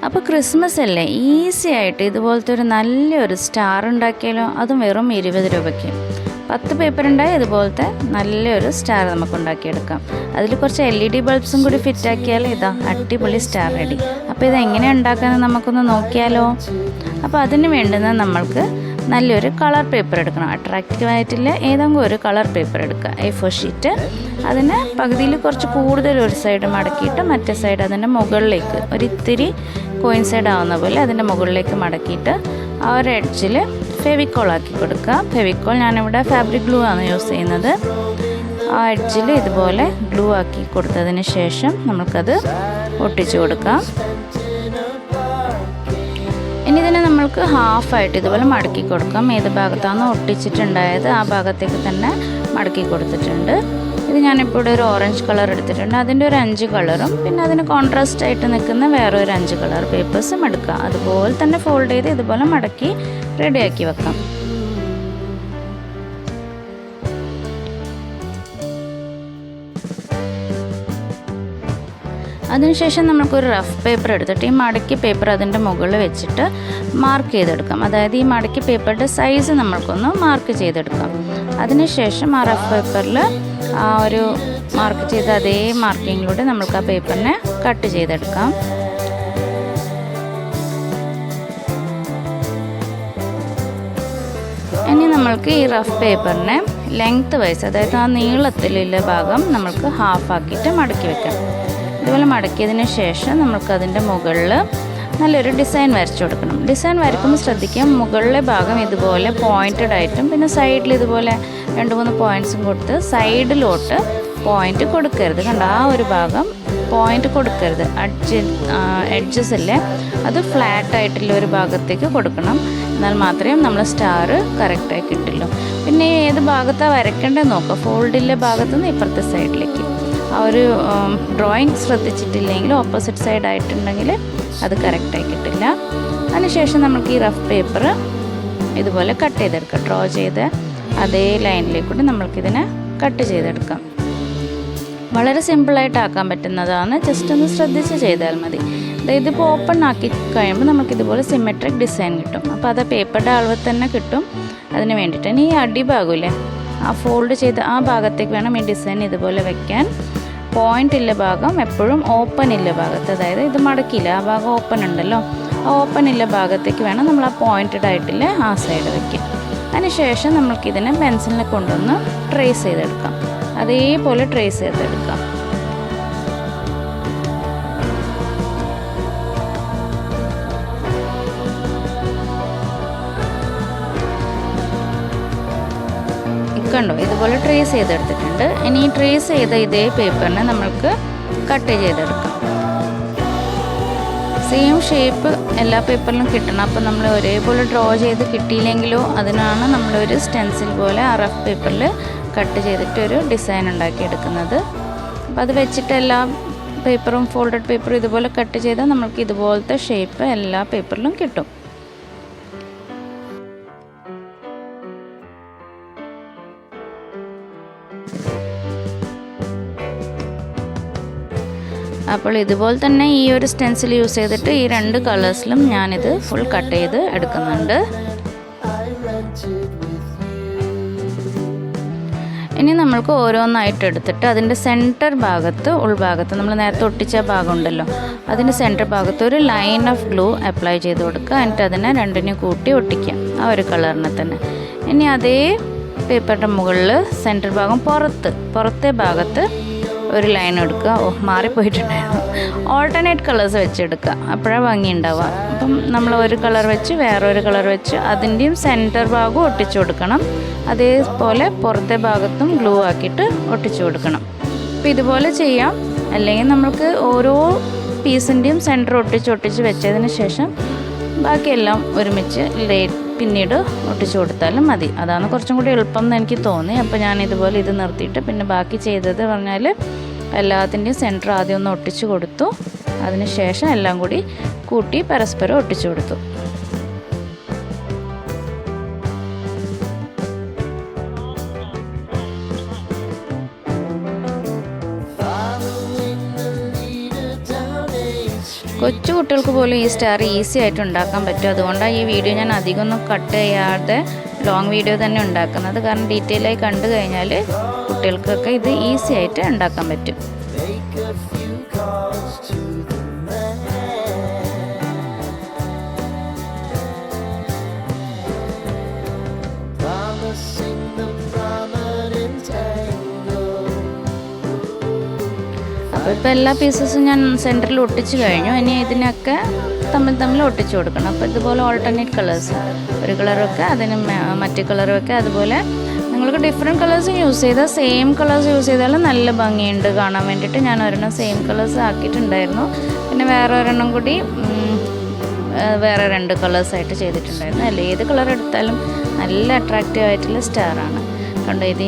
അപ്പോൾ ക്രിസ്മസ് അല്ലേ, ഈസി ആയിട്ട് ഇതുപോലത്തെ ഒരു നല്ലൊരു സ്റ്റാർ ഉണ്ടാക്കിയാലോ. അതും വെറും 20 രൂപയ്ക്ക് 10 പേപ്പർ ഉണ്ടായി ഇതുപോലത്തെ നല്ലൊരു സ്റ്റാർ നമുക്ക് ഉണ്ടാക്കിയെടുക്കാം. അതിൽ കുറച്ച് LED ബൾബ്സും കൂടി ഫിറ്റാക്കിയാൽ ഇതാ അടിപൊളി സ്റ്റാർ റെഡി. അപ്പോൾ ഇതെങ്ങനെ ഉണ്ടാക്കാമെന്ന് നമുക്കൊന്ന് നോക്കിയാലോ. അപ്പോൾ അതിന് വേണ്ടുന്ന നമ്മൾക്ക് നല്ലൊരു കളർ പേപ്പർ എടുക്കണം. അട്രാക്റ്റീവ് ആയിട്ടുള്ള ഏതെങ്കിലും ഒരു കളർ പേപ്പർ എടുക്കുക. A4 sheet. അതിന് പകുതിയിൽ കുറച്ച് കൂടുതൽ ഒരു സൈഡ് മടക്കിയിട്ട് മറ്റേ സൈഡ് അതിൻ്റെ മുകളിലേക്ക് ഒരിത്തിരി കോയിൻസൈഡ് ആവുന്ന പോലെ അതിൻ്റെ മുകളിലേക്ക് മടക്കിയിട്ട് ആ ഒരു എഡ്ജിൽ ഫെവിക്കോൾ ആക്കി കൊടുക്കുക. ഫെവിക്കോൾ ഞാനിവിടെ ഫാബ്രിക് ഗ്ലൂ ആണ് യൂസ് ചെയ്യുന്നത്. ആ എഡ്ജിൽ ഇതുപോലെ ഗ്ലൂ ആക്കി കൊടുത്തതിന് ശേഷം നമുക്കത് ഒട്ടിച്ചു കൊടുക്കാം. ഇനി ഇതിനെ നമ്മൾക്ക് ഹാഫായിട്ട് ഇതുപോലെ മടക്കി കൊടുക്കാം. ഏത് ഭാഗത്താണ് ഒട്ടിച്ചിട്ടുണ്ടായത് ആ ഭാഗത്തേക്ക് തന്നെ മടക്കി കൊടുത്തിട്ടുണ്ട്. ഇത് ഞാനിപ്പോൾ ഇവിടെ ഒരു ഓറഞ്ച് കളർ എടുത്തിട്ടുണ്ട്. അതിൻ്റെ ഒരു 5 കളറും പിന്നെ അതിന് കോൺട്രാസ്റ്റ് ആയിട്ട് നിൽക്കുന്ന വേറെ ഒരു 5 കളർ പേപ്പേഴ്സും എടുക്കുക. അതുപോലെ തന്നെ ഫോൾഡ് ചെയ്ത് ഇതുപോലെ മടക്കി റെഡിയാക്കി വെക്കാം. അതിനുശേഷം നമുക്കൊരു റഫ് പേപ്പർ എടുത്തിട്ട് ഈ മടക്കി പേപ്പർ അതിൻ്റെ മുകളിൽ വെച്ചിട്ട് മാർക്ക് ചെയ്തെടുക്കാം. അതായത് ഈ മടക്കി പേപ്പറിൻ്റെ സൈസ് നമ്മൾക്കൊന്ന് മാർക്ക് ചെയ്തെടുക്കാം. അതിനുശേഷം ആ റഫ് പേപ്പറിൽ ആ ഒരു മാർക്ക് ചെയ്ത അതേ മാർക്കിങ്ങിലൂടെ നമുക്ക് ആ പേപ്പറിനെ കട്ട് ചെയ്തെടുക്കാം. ഇനി നമ്മൾക്ക് ഈ റഫ് പേപ്പറിനെ ലെങ്ത്ത് വൈസ്, അതായത് ആ നീളത്തിലുള്ള ഭാഗം നമ്മൾക്ക് ഹാഫാക്കിയിട്ട് മടക്കി വെക്കാം. ഇതുപോലെ മടക്കിയതിന് ശേഷം നമുക്കതിൻ്റെ മുകളിൽ നല്ലൊരു ഡിസൈൻ വരച്ചു കൊടുക്കണം. ഡിസൈൻ വരയ്ക്കുമ്പോൾ ശ്രദ്ധിക്കാം, മുകളിലെ ഭാഗം ഇതുപോലെ പോയിൻറ്റഡ് ആയിട്ടും പിന്നെ സൈഡിൽ ഇതുപോലെ 2-3 പോയിൻറ്റ്സും കൊടുത്ത് സൈഡിലോട്ട് പോയിൻ്റ് കൊടുക്കരുത്. കണ്ട ആ ഒരു ഭാഗം പോയിൻ്റ് കൊടുക്കരുത്. എഡ്ജസില്ലേ അത് ഫ്ലാറ്റായിട്ടുള്ള ഒരു ഭാഗത്തേക്ക് കൊടുക്കണം. എന്നാൽ മാത്രമേ നമ്മൾ സ്റ്റാർ കറക്റ്റായി കിട്ടുള്ളൂ. പിന്നെ ഏത് ഭാഗത്താണ് വരയ്ക്കേണ്ടത് നോക്കുക. ഫോൾഡിലെ ഭാഗത്തുനിന്ന് ഇപ്പുറത്തെ സൈഡിലേക്ക്. ആ ഒരു ഡ്രോയിങ് ശ്രദ്ധിച്ചിട്ടില്ലെങ്കിൽ ഓപ്പോസിറ്റ് സൈഡ് ആയിട്ടുണ്ടെങ്കിൽ അത് കറക്റ്റായി കിട്ടില്ല. അതിനുശേഷം നമുക്ക് ഈ റഫ് പേപ്പർ ഇതുപോലെ കട്ട് ചെയ്തെടുക്കാം. ഡ്രോ ചെയ്ത് അതേ ലൈനിലേക്കൂടി നമ്മൾക്കിതിനെ കട്ട് ചെയ്തെടുക്കാം. വളരെ സിമ്പിളായിട്ട് ആക്കാൻ പറ്റുന്നതാണ്. ജസ്റ്റ് ഒന്ന് ശ്രദ്ധിച്ച് ചെയ്താൽ മതി. ഇതിപ്പോൾ ഓപ്പൺ ആക്കി കഴിയുമ്പോൾ നമുക്കിതുപോലെ സിമെട്രിക് ഡിസൈൻ കിട്ടും. അപ്പോൾ അത് പേപ്പറുടെ അളവ് തന്നെ കിട്ടും. അതിന് വേണ്ടിയിട്ട് ഇനി ഈ അടിഭാഗമില്ലേ, ആ ഫോൾഡ് ചെയ്ത് ആ ഭാഗത്തേക്ക് വേണം ഈ ഡിസൈൻ ഇതുപോലെ വയ്ക്കാൻ. പോയിൻ്റ് ഇല്ല ഭാഗം എപ്പോഴും ഓപ്പൺ ഇല്ല ഭാഗത്ത്, അതായത് ഇത് മടക്കില്ല ആ ഭാഗം ഓപ്പൺ ഉണ്ടല്ലോ, ആ ഓപ്പൺ ഇല്ല ഭാഗത്തേക്ക് വേണം നമ്മൾ ആ പോയിൻറ്റഡ് ആയിട്ടില്ല ആ സൈഡ് വയ്ക്കുക. അതിനുശേഷം നമുക്കിതിനെ പെൻസിലിനെ കൊണ്ടൊന്ന് ട്രേസ് ചെയ്തെടുക്കാം. അതേപോലെ ട്രേസ് ചെയ്തെടുക്കാം. കണ്ടോ, ഇതുപോലെ ട്രേസ് ചെയ്തെടുത്തിട്ടുണ്ട്. ഇനി ഈ ട്രേസ് ചെയ്ത ഇതേ പേപ്പറിനെ നമ്മൾക്ക് കട്ട് ചെയ്തെടുക്കാം. സെയിം ഷേപ്പ് എല്ലാ പേപ്പറിലും കിട്ടണം. അപ്പോൾ നമ്മൾ ഒരേപോലെ ഡ്രോ ചെയ്ത് കിട്ടിയില്ലെങ്കിലോ അതിനാണ് നമ്മളൊരു സ്റ്റെൻസിൽ പോലെ ആ റഫ് പേപ്പറിൽ കട്ട് ചെയ്തിട്ടൊരു ഡിസൈൻ ഉണ്ടാക്കിയെടുക്കുന്നത്. അപ്പോൾ അത് വെച്ചിട്ട് എല്ലാ പേപ്പറും ഫോൾഡഡ് പേപ്പറും ഇതുപോലെ കട്ട് ചെയ്താൽ നമ്മൾക്ക് ഇതുപോലത്തെ ഷേപ്പ് എല്ലാ പേപ്പറിലും കിട്ടും. അപ്പോൾ ഇതുപോലെ തന്നെ ഈ ഒരു സ്റ്റെൻസിൽ യൂസ് ചെയ്തിട്ട് ഈ 2 കളേഴ്സിലും ഞാനിത് ഫുൾ കട്ട് ചെയ്ത് എടുക്കുന്നുണ്ട്. ഇനി നമ്മൾക്ക് ഓരോന്നായിട്ട് എടുത്തിട്ട് അതിൻ്റെ സെൻറ്റർ ഭാഗത്ത് ഉൾഭാഗത്ത് നമ്മൾ നേരത്തെ ഒട്ടിച്ച ഭാഗം ഉണ്ടല്ലോ അതിൻ്റെ സെൻറ്റർ ഭാഗത്ത് ഒരു ലൈൻ ഓഫ് ഗ്ലൂ അപ്ലൈ ചെയ്ത് കൊടുക്കുക. എന്നിട്ട് അതിനെ രണ്ടിനെയും കൂട്ടി ഒട്ടിക്കുക ആ ഒരു കളറിനെ തന്നെ. ഇനി അതേ പേപ്പറിൻ്റെ മുകളിൽ സെൻറ്റർ ഭാഗം പുറത്തെ ഭാഗത്ത് ഒരു ലൈൻ എടുക്കുക. മാറിപ്പോയിട്ടുണ്ടായിരുന്നു. ഓൾട്ടർനേറ്റ് കളേഴ്സ് വെച്ചെടുക്കുക, അപ്പോഴാണ് ഭംഗി ഉണ്ടാവുക. അപ്പം നമ്മൾ ഒരു കളർ വെച്ച് വേറൊരു കളർ വെച്ച് അതിൻ്റെയും സെൻറ്റർ ഭാഗവും ഒട്ടിച്ചു കൊടുക്കണം. അതേപോലെ പുറത്തെ ഭാഗത്തും ഗ്ലൂ ആക്കിയിട്ട് ഒട്ടിച്ചു കൊടുക്കണം. അപ്പോൾ ഇതുപോലെ ചെയ്യാം. അല്ലെങ്കിൽ നമുക്ക് ഓരോ പീസിൻ്റെയും സെൻറ്റർ ഒട്ടിച്ച് വെച്ചതിന് ശേഷം ബാക്കിയെല്ലാം ഒരുമിച്ച് പിന്നീട് ഒട്ടിച്ചു കൊടുത്താലും മതി. അതാണ് കുറച്ചും കൂടി എളുപ്പം എന്ന് എനിക്ക് തോന്നി. അപ്പോൾ ഞാൻ ഇതുപോലെ ഇത് നിർത്തിയിട്ട് പിന്നെ ബാക്കി ചെയ്തത് പറഞ്ഞാൽ എല്ലാത്തിൻ്റെയും സെൻറ്റർ ആദ്യം ഒന്ന് ഒട്ടിച്ചു കൊടുത്തു. അതിന് ശേഷം എല്ലാം കൂടി കൂട്ടി പരസ്പരം ഒട്ടിച്ചു കൊടുത്തു. കൊച്ചു കുട്ടികൾക്ക് പോലും ഈ സ്റ്റാർ ഈസി ആയിട്ട് ഉണ്ടാക്കാൻ പറ്റും. അതുകൊണ്ടാണ് ഈ വീഡിയോ ഞാൻ അധികമൊന്നും കട്ട് ചെയ്യാതെ ലോങ് വീഡിയോ തന്നെ ഉണ്ടാക്കുന്നത്. കാരണം ഡീറ്റെയിൽ ആയി കണ്ടു കഴിഞ്ഞാൽ കുട്ടികൾക്കൊക്കെ ഇത് ഈസി ആയിട്ട് ഉണ്ടാക്കാൻ പറ്റും. അപ്പോൾ ഇപ്പോൾ എല്ലാ പീസസും ഞാൻ സെൻറ്ററിൽ ഒട്ടിച്ച് കഴിഞ്ഞു. ഇനി ഇതിനൊക്കെ തമ്മിൽ ഒട്ടിച്ചു കൊടുക്കണം. അപ്പോൾ ഇതുപോലെ ഓൾട്ടർനേറ്റ് കളേഴ്സ്, ഒരു കളറൊക്കെ അതിന് മറ്റു കളറൊക്കെ, അതുപോലെ നിങ്ങൾക്ക് ഡിഫറെൻറ്റ് കളേഴ്സ് യൂസ് ചെയ്താൽ സെയിം കളേഴ്സ് യൂസ് ചെയ്താലും നല്ല ഭംഗിയുണ്ട് കാണാൻ വേണ്ടിയിട്ട്. ഞാൻ ഒരെണ്ണം സെയിം കളേഴ്സ് ആക്കിയിട്ടുണ്ടായിരുന്നു. പിന്നെ വേറെ ഒരെണ്ണം കൂടി വേറെ 2 കളേഴ്സായിട്ട് ചെയ്തിട്ടുണ്ടായിരുന്നു. അല്ല, ഏത് കളർ എടുത്താലും നല്ല അട്രാക്റ്റീവ് ആയിട്ടുള്ള സ്റ്റാറാണ്. കണ്ടോ, ഇത്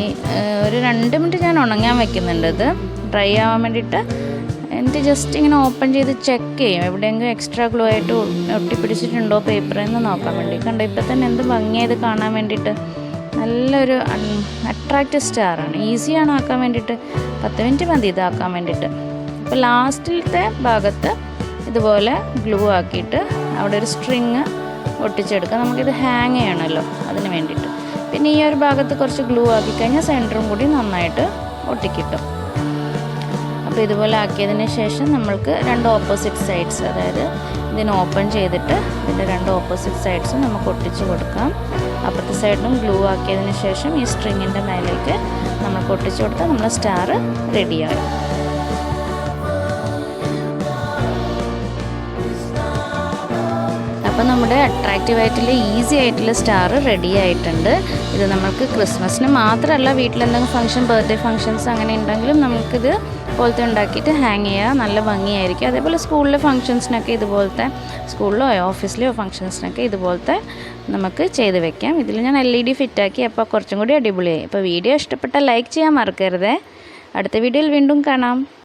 ഒരു 2 മിനിറ്റ് ഞാൻ ഉണങ്ങാൻ വെക്കുന്നുണ്ട്. ഇത് ഡ്രൈ ആവാൻ വേണ്ടിയിട്ട്. എന്നിട്ട് ജസ്റ്റ് ഇങ്ങനെ ഓപ്പൺ ചെയ്ത് ചെക്ക് ചെയ്യും എവിടെയെങ്കിലും എക്സ്ട്രാ ഗ്ലൂ ആയിട്ട് ഒട്ടിപ്പിടിച്ചിട്ടുണ്ടോ പേപ്പറിൽ നിന്ന് നോക്കാൻ വേണ്ടി. കണ്ടോ, ഇപ്പോൾ തന്നെ എന്ത് ഭംഗിയായത് കാണാൻ വേണ്ടിയിട്ട്. നല്ലൊരു അട്രാക്റ്റീവ് സ്റ്റാറാണ്. ഈസിയാണ് ആക്കാൻ വേണ്ടിയിട്ട്. 10 മിനിറ്റ് മതി ഇതാക്കാൻ വേണ്ടിയിട്ട്. അപ്പോൾ ലാസ്റ്റിലത്തെ ഭാഗത്ത് ഇതുപോലെ ഗ്ലൂ ആക്കിയിട്ട് അവിടെ ഒരു സ്ട്രിങ് ഒട്ടിച്ചെടുക്കുക. നമുക്കിത് ഹാങ് ചെയ്യണമല്ലോ, അതിന് വേണ്ടിയിട്ട്. പിന്നെ ഈ ഒരു ഭാഗത്ത് കുറച്ച് ഗ്ലൂ ആക്കിക്കഴിഞ്ഞാൽ സെൻറ്ററും കൂടി നന്നായിട്ട് ഒട്ടിക്കിട്ടും. അപ്പോൾ ഇതുപോലെ ആക്കിയതിന് ശേഷം നമ്മൾക്ക് 2 ഓപ്പോസിറ്റ് സൈഡ്സ്, അതായത് ഇതിന് ഓപ്പൺ ചെയ്തിട്ട് ഇതിൻ്റെ 2 ഓപ്പോസിറ്റ് സൈഡ്സും നമുക്ക് ഒട്ടിച്ച് കൊടുക്കാം. അപ്പുറത്തെ സൈഡിലും ഗ്ലൂ ആക്കിയതിന് ശേഷം ഈ സ്ട്രിങ്ങിൻ്റെ മേലേക്ക് നമുക്ക് ഒട്ടിച്ച് കൊടുത്താൽ നമ്മുടെ സ്റ്റാർ റെഡിയാകും. അപ്പോൾ നമ്മുടെ അട്രാക്റ്റീവ് ആയിട്ടുള്ള ഈസി ആയിട്ടുള്ള സ്റ്റാർ റെഡി ആയിട്ടുണ്ട്. ഇത് നമുക്ക് ക്രിസ്മസിന് മാത്രമല്ല, വീട്ടിലെന്തെങ്കിലും ഫംഗ്ഷൻ, ബർത്ത്ഡേ ഫംഗ്ഷൻസ് അങ്ങനെ ഉണ്ടെങ്കിലും നമുക്കിത് പോലത്തെ ഉണ്ടാക്കിയിട്ട് ഹാങ് ചെയ്യുക. നല്ല ഭംഗിയായിരിക്കും. അതേപോലെ സ്കൂളിലെ ഫംഗ്ഷൻസിനൊക്കെ ഇതുപോലത്തെ, സ്കൂളിലോ ഓഫീസിലെയോ ഫംഗ്ഷൻസിനൊക്കെ ഇതുപോലത്തെ നമുക്ക് ചെയ്ത് വെക്കാം. ഇതിൽ ഞാൻ LED ഫിറ്റാക്കി. അപ്പോൾ കുറച്ചും കൂടി അടിപൊളിയായി. അപ്പോൾ വീഡിയോ ഇഷ്ടപ്പെട്ടാൽ ലൈക്ക് ചെയ്യാൻ മറക്കരുത്. അടുത്ത വീഡിയോയിൽ വീണ്ടും കാണാം.